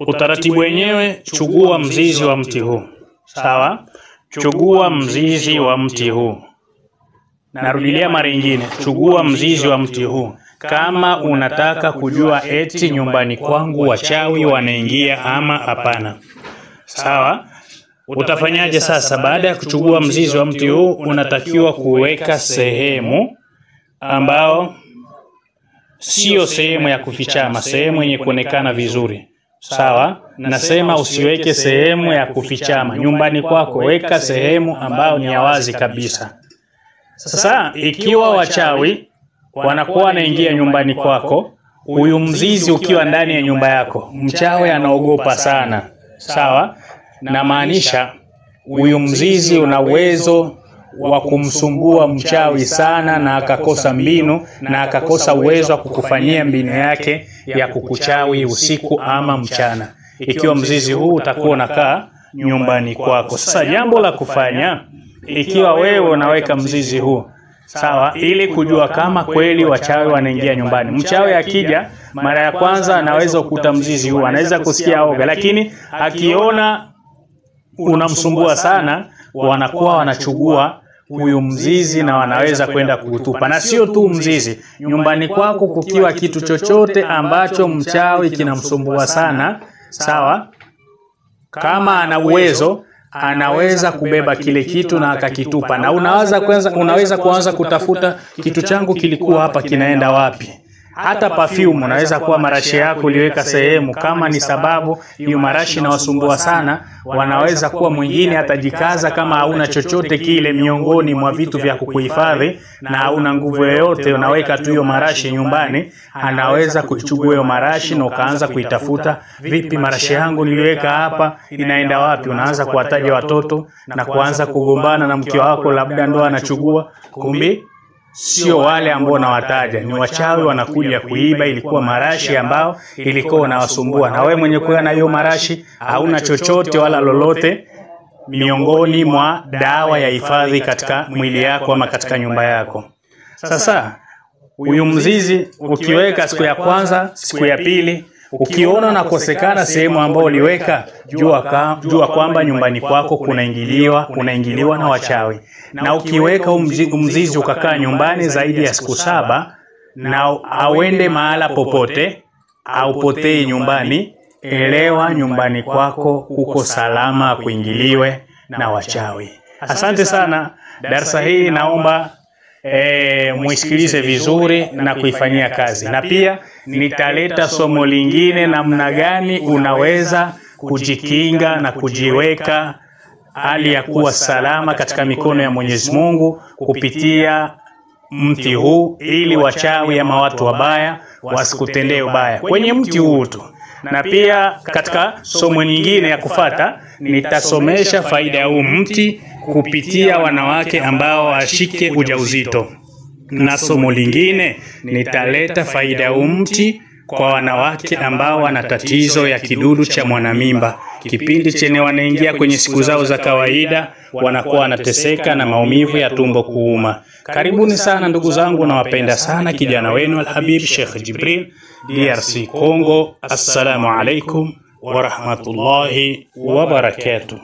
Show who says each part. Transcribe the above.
Speaker 1: Utaratibu wenyewe, chugua mzizi wa mti huu. Sawa? Chugua mzizi wa mti huu. Narudilia mara nyingine, chugua mzizi wa mti huu. Kama unataka kujua eti nyumbani kwangu wachawi wanaingia ama hapana. Sawa? Utafanyaje sasa? Baada ya kuchugua mzizi wa mti huu, unatakiwa kuweka sehemu ambao sio sehemu ya kufichama, sehemu yenye kuonekana vizuri. Sawa? Nasema usiweke sehemu ya kufichama. Nyumbani kwako weka sehemu ambao ni ya wazi kabisa. Sasa ikiwa wachawi wanakuwa wanaingia nyumbani kwako, huyu mzizi ukiwa ndani ya nyumba yako, mchawi anaogopa sana. Sawa? Na maanisha huyu mzizi una uwezo wa kumsumbua mchawi sana, na akakosa mbinu na akakosa uwezo wa kukufanyia mbinu yake ya kukuchawi usiku ama mchana, ikiwa mzizi huu utakuwa unakaa nyumbani kwako. Sasa jambo la kufanya, ikiwa wewe unaweka mzizi huu, sawa, ili kujua kama kweli wachawi wanaingia nyumbani. Mchawi akija mara ya kwanza anaweza kukuta mzizi huu, anaweza kusikia oga, lakini akiona unamsumbua sana, wanakuwa wanachugua huyu mzizi na wanaweza kwenda kutupa. Na sio tu mzizi, nyumbani kwako kukiwa kitu chochote ambacho mchawi kinamsumbua sana, sawa, kama ana uwezo anaweza kubeba kile kitu na akakitupa. Na unaweza kuanza kutafuta kitu changu kilikuwa hapa, kinaenda wapi? Hata perfume unaweza kuwa marashi yako uliweka sehemu, kama ni sababu hiyo marashi na wasumbua sana, wanaweza kuwa mwingine atajikaza kama hauna chochote kile miongoni mwa vitu vya kukuhifadhi na hauna nguvu yoyote, unaweka tu hiyo marashi nyumbani, anaweza kuchukua hiyo marashi na ukaanza kuitafuta. Vipi, marashi yangu niliweka hapa inaenda wapi? Unaanza kuwataja watoto na kuanza kugombana na mke wako, labda ndo anachukua, kumbe sio wale ambao nawataja, ni wachawi wanakuja kuiba. Ilikuwa marashi ambao ilikuwa unawasumbua, na wewe mwenye kuwa na hiyo marashi hauna chochote wala lolote miongoni mwa dawa ya hifadhi katika mwili yako ama katika nyumba yako. Sasa huyu mzizi ukiweka siku ya kwanza, siku ya pili, ukiona unakosekana sehemu ambayo uliweka, jua kwamba nyumbani kwako kunaingiliwa na wachawi. Na ukiweka mzizi ukakaa nyumbani zaidi ya siku 7 na auende mahala popote, au potei nyumbani, elewa nyumbani kwako kuko salama kuingiliwe na wachawi. Asante sana. Darasa hii naomba muisikilize vizuri na kuifanyia kazi. Na pia nitaleta somo lingine, namna gani unaweza kujikinga na kujiweka hali ya kuwa salama katika mikono ya Mwenyezi Mungu kupitia mti huu, ili wachawi ama watu wabaya wasikutendee ubaya kwenye mti huu tu. Na pia katika somo nyingine ya kufata nitasomesha faida ya huu mti kupitia wanawake ambao washike ujauzito. Na somo lingine nitaleta faida ya huu mti kwa wanawake ambao wana tatizo ya kidudu cha mwanamimba. Kipindi chenye wanaingia kwenye siku zao za kawaida, wanakuwa wanateseka na maumivu ya tumbo kuuma. Karibuni sana ndugu zangu, na wapenda sana, kijana wenu Al-Habib Sheikh Jibril, DRC Congo. Assalamu alaikum wa rahmatullahi wa barakatuh.